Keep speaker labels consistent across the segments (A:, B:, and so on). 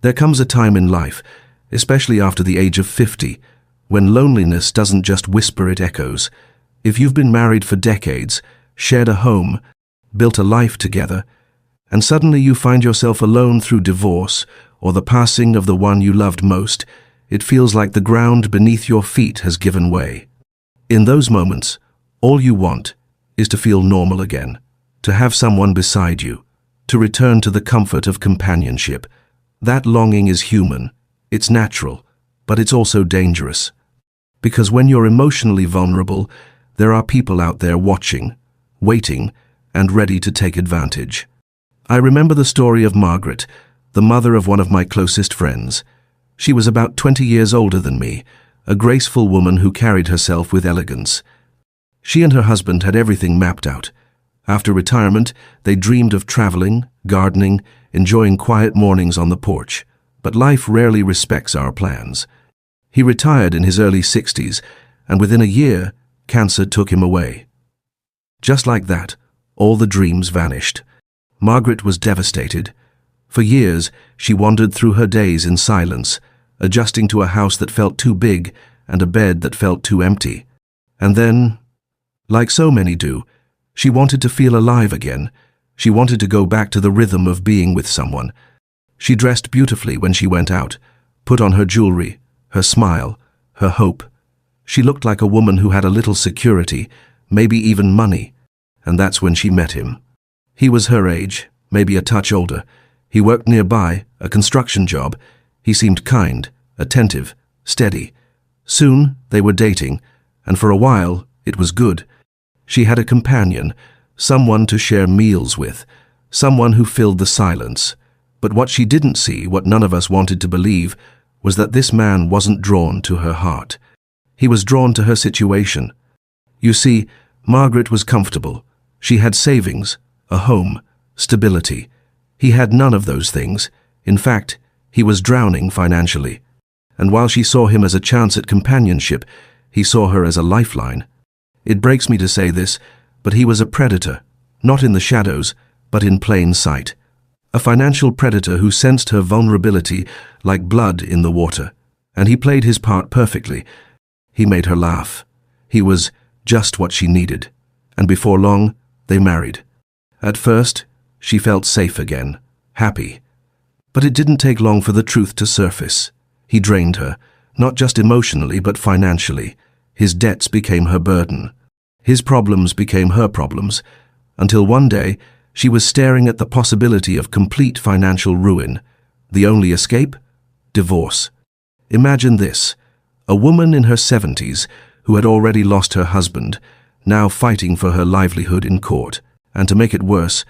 A: There comes a time in life, especially after the age of 50, when loneliness doesn't just whisper, it echoes. If you've been married for decades, shared a home, built a life together, and suddenly you find yourself alone through divorce or the passing of the one you loved most, it feels like the ground beneath your feet has given way. In those moments, all you want is to feel normal again, to have someone beside you, to return to the comfort of companionship. That longing is human, it's natural, but it's also dangerous. Because when you're emotionally vulnerable, there are people out there watching, waiting, and ready to take advantage. I remember the story of Margaret, the mother of one of my closest friends. She was about 20 years older than me, a graceful woman who carried herself with elegance. She and her husband had everything mapped out. After retirement, they dreamed of traveling, gardening, enjoying quiet mornings on the porch. But life rarely respects our plans. He retired in his early 60s, and within a year, cancer took him away. Just like that, all the dreams vanished. Margaret was devastated. For years, she wandered through her days in silence, adjusting to a house that felt too big and a bed that felt too empty. And then, like so many do, she wanted to feel alive again. She wanted to go back to the rhythm of being with someone. She dressed beautifully when she went out, put on her jewelry, her smile, her hope. She looked like a woman who had a little security, maybe even money. And that's when she met him. He was her age, maybe a touch older. He worked nearby, a construction job. He seemed kind, attentive, steady. Soon, they were dating, and for a while, it was good. She had a companion, someone to share meals with, someone who filled the silence. But what she didn't see, what none of us wanted to believe, was that this man wasn't drawn to her heart. He was drawn to her situation. You see, Margaret was comfortable. She had savings, a home, stability. He had none of those things. In fact, he was drowning financially. And while she saw him as a chance at companionship, he saw her as a lifeline. It breaks me to say this, but he was a predator, not in the shadows, but in plain sight. A financial predator who sensed her vulnerability like blood in the water. And he played his part perfectly. He made her laugh. He was just what she needed. And before long, they married. At first, she felt safe again, happy. But it didn't take long for the truth to surface. He drained her, not just emotionally but financially. His debts became her burden. His problems became her problems, until one day she was staring at the possibility of complete financial ruin. The only escape? Divorce. Imagine this, a woman in her 70s who had already lost her husband, now fighting for her livelihood in court. And to make it worse,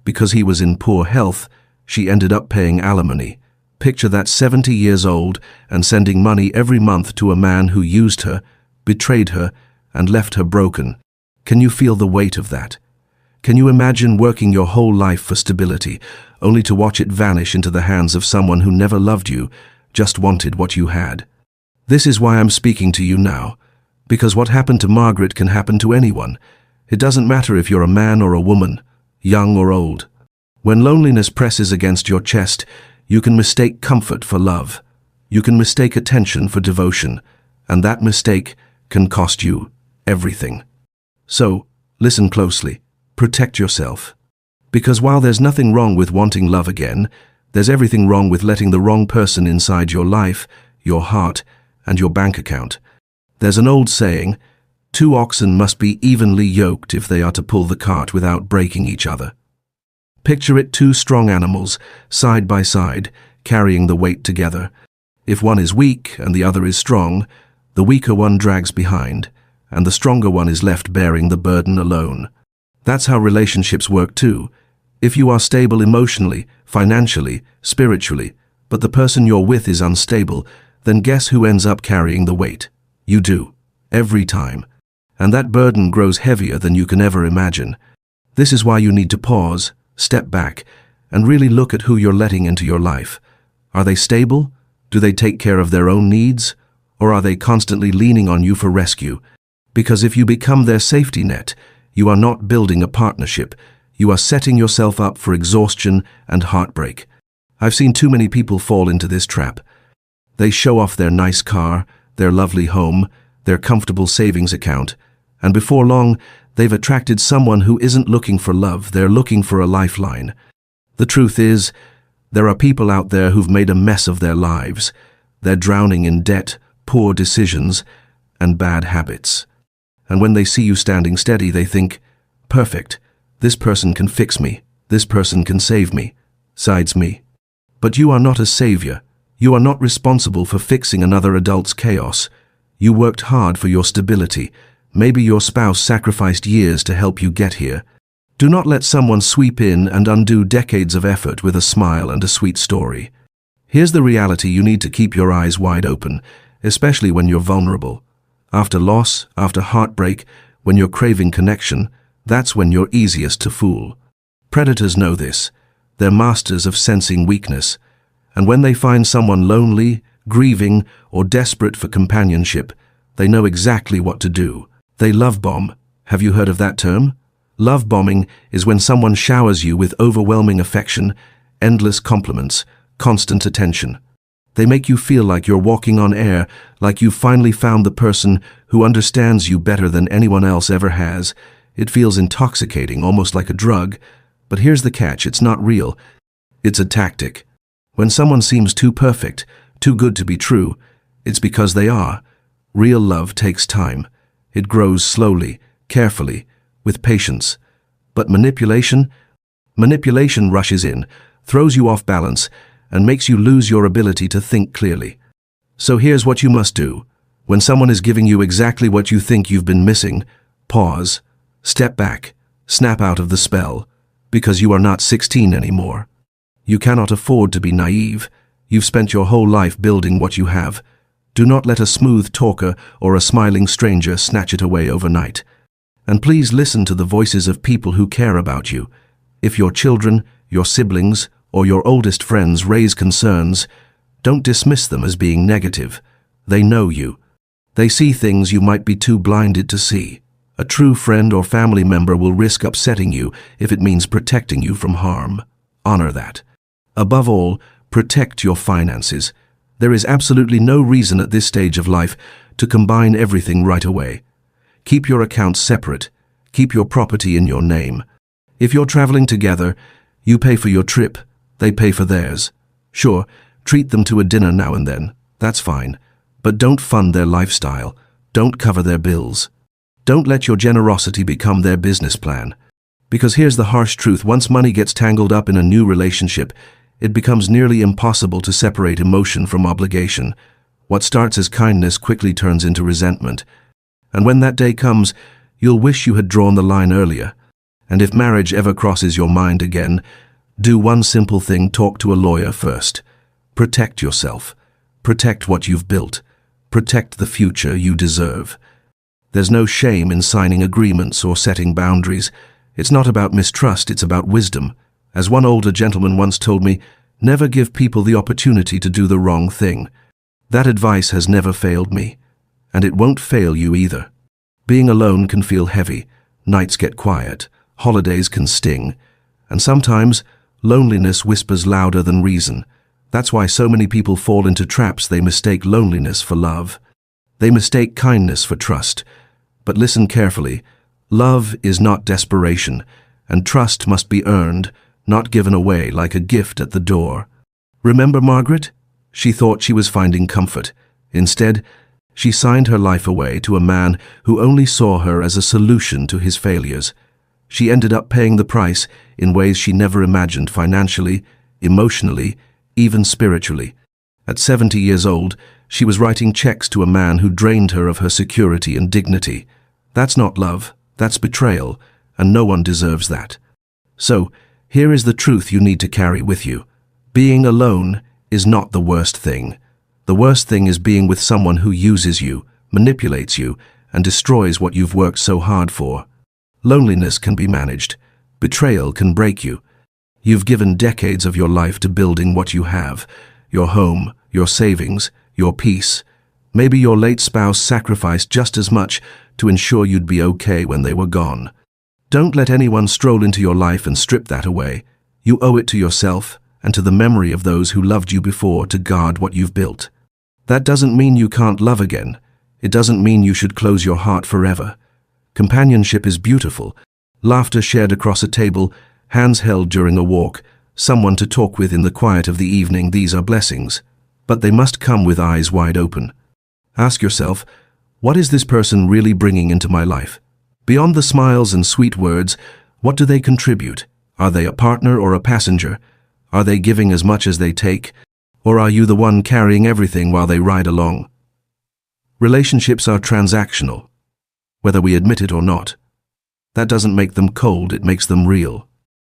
A: because he was in poor health, she ended up paying alimony. Picture that, 70 years old and sending money every month to a man who used her, betrayed her, and left her broken. Can you feel the weight of that? Can you imagine working your whole life for stability, only to watch it vanish into the hands of someone who never loved you, just wanted what you had? This is why I'm speaking to you now, because what happened to Margaret can happen to anyone. It doesn't matter if you're a man or a woman, young or old. When loneliness presses against your chest, you can mistake comfort for love. You can mistake attention for devotion, and that mistake can cost you everything. So, listen closely. Protect yourself. Because while there's nothing wrong with wanting love again, there's everything wrong with letting the wrong person inside your life, your heart, and your bank account. There's an old saying, 2 oxen must be evenly yoked if they are to pull the cart without breaking each other. Picture it, 2 strong animals, side by side, carrying the weight together. If one is weak and the other is strong, the weaker one drags behind, and the stronger one is left bearing the burden alone. That's how relationships work too. If you are stable emotionally, financially, spiritually, but the person you're with is unstable, then guess who ends up carrying the weight? You do. Every time. And that burden grows heavier than you can ever imagine. This is why you need to pause, step back, and really look at who you're letting into your life. Are they stable? Do they take care of their own needs? Or are they constantly leaning on you for rescue? Because if you become their safety net, you are not building a partnership. You are setting yourself up for exhaustion and heartbreak. I've seen too many people fall into this trap. They show off their nice car, their lovely home, their comfortable savings account, and before long, they've attracted someone who isn't looking for love, they're looking for a lifeline. The truth is, there are people out there who've made a mess of their lives. They're drowning in debt, poor decisions, and bad habits. And when they see you standing steady, they think, perfect, this person can fix me, this person can save me, sides me. But you are not a savior. You are not responsible for fixing another adult's chaos. You worked hard for your stability. Maybe your spouse sacrificed years to help you get here. Do not let someone sweep in and undo decades of effort with a smile and a sweet story. Here's the reality: you need to keep your eyes wide open, especially when you're vulnerable. After loss, after heartbreak, when you're craving connection, that's when you're easiest to fool. Predators know this. They're masters of sensing weakness. And when they find someone lonely, grieving, or desperate for companionship, they know exactly what to do. They love bomb. Have you heard of that term? Love bombing is when someone showers you with overwhelming affection, endless compliments, constant attention. They make you feel like you're walking on air, like you've finally found the person who understands you better than anyone else ever has. It feels intoxicating, almost like a drug. But here's the catch: it's not real. It's a tactic. When someone seems too perfect, too good to be true, it's because they are. Real love takes time. It grows slowly, carefully, with patience. But manipulation rushes in, throws you off balance, and makes you lose your ability to think clearly. So here's what you must do. When someone is giving you exactly what you think you've been missing, pause, step back, snap out of the spell, because you are not 16 anymore. You cannot afford to be naive. You've spent your whole life building what you have. Do not let a smooth talker or a smiling stranger snatch it away overnight. And please listen to the voices of people who care about you. If your children, your siblings, or your oldest friends raise concerns, don't dismiss them as being negative. They know you. They see things you might be too blinded to see. A true friend or family member will risk upsetting you if it means protecting you from harm. Honor that. Above all, protect your finances. There is absolutely no reason at this stage of life to combine everything right away. Keep your accounts separate. Keep your property in your name. If you're traveling together, you pay for your trip, they pay for theirs. Sure, treat them to a dinner now and then. That's fine. But don't fund their lifestyle. Don't cover their bills. Don't let your generosity become their business plan. Because here's the harsh truth: once money gets tangled up in a new relationship, it becomes nearly impossible to separate emotion from obligation. What starts as kindness quickly turns into resentment. And when that day comes, you'll wish you had drawn the line earlier. And if marriage ever crosses your mind again, do one simple thing: talk to a lawyer first. Protect yourself. Protect what you've built. Protect the future you deserve. There's no shame in signing agreements or setting boundaries. It's not about mistrust, it's about wisdom. As one older gentleman once told me, never give people the opportunity to do the wrong thing. That advice has never failed me, and it won't fail you either. Being alone can feel heavy, nights get quiet, holidays can sting, and sometimes loneliness whispers louder than reason. That's why so many people fall into traps. They mistake loneliness for love. They mistake kindness for trust. But listen carefully. Love is not desperation, and trust must be earned, not given away like a gift at the door. Remember Margaret? She thought she was finding comfort. Instead, she signed her life away to a man who only saw her as a solution to his failures. She ended up paying the price in ways she never imagined: financially, emotionally, even spiritually. At 70 years old, she was writing checks to a man who drained her of her security and dignity. That's not love, that's betrayal, and no one deserves that. So, here is the truth you need to carry with you. Being alone is not the worst thing. The worst thing is being with someone who uses you, manipulates you, and destroys what you've worked so hard for. Loneliness can be managed. Betrayal can break you. You've given decades of your life to building what you have: your home, your savings, your peace. Maybe your late spouse sacrificed just as much to ensure you'd be okay when they were gone. Don't let anyone stroll into your life and strip that away. You owe it to yourself and to the memory of those who loved you before to guard what you've built. That doesn't mean you can't love again. It doesn't mean you should close your heart forever. Companionship is beautiful. Laughter shared across a table, hands held during a walk, someone to talk with in the quiet of the evening. These are blessings. But they must come with eyes wide open. Ask yourself, what is this person really bringing into my life? Beyond the smiles and sweet words, what do they contribute? Are they a partner or a passenger? Are they giving as much as they take? Or are you the one carrying everything while they ride along? Relationships are transactional, whether we admit it or not. That doesn't make them cold, it makes them real.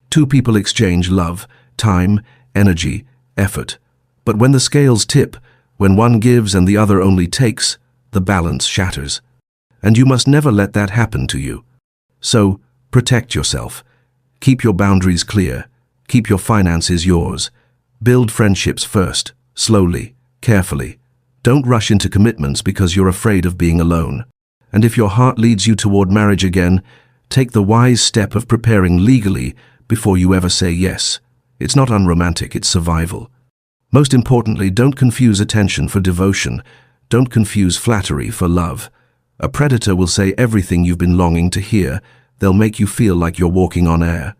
A: Two people exchange love, time, energy, effort. But when the scales tip, when one gives and the other only takes, the balance shatters. And you must never let that happen to you. So, protect yourself. Keep your boundaries clear. Keep your finances yours. Build friendships first, slowly, carefully. Don't rush into commitments because you're afraid of being alone. And if your heart leads you toward marriage again, take the wise step of preparing legally before you ever say yes. It's not unromantic, it's survival. Most importantly, don't confuse attention for devotion. Don't confuse flattery for love. A predator will say everything you've been longing to hear. They'll make you feel like you're walking on air.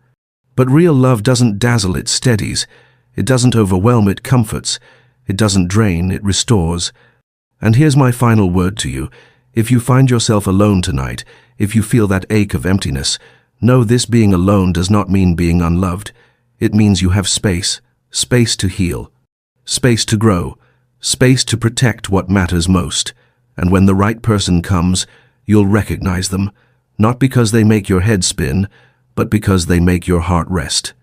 A: But real love doesn't dazzle, it steadies. It doesn't overwhelm, it comforts. It doesn't drain, it restores. And here's my final word to you. If you find yourself alone tonight, if you feel that ache of emptiness, know this: being alone does not mean being unloved. It means you have space, space to heal, space to grow, space to protect what matters most. And when the right person comes, you'll recognize them, not because they make your head spin, but because they make your heart rest.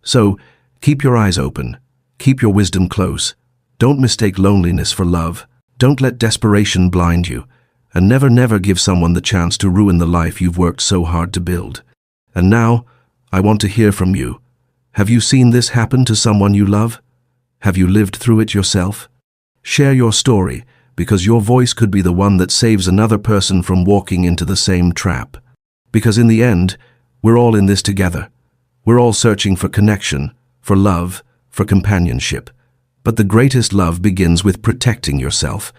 A: So, keep your eyes open, keep your wisdom close. Don't mistake loneliness for love. Don't let desperation blind you. And never give someone the chance to ruin the life you've worked so hard to build. And now, I want to hear from you. Have you seen this happen to someone you love? Have you lived through it yourself? Share your story, because your voice could be the one that saves another person from walking into the same trap. Because in the end, we're all in this together. We're all searching for connection, for love, for companionship. But the greatest love begins with protecting yourself,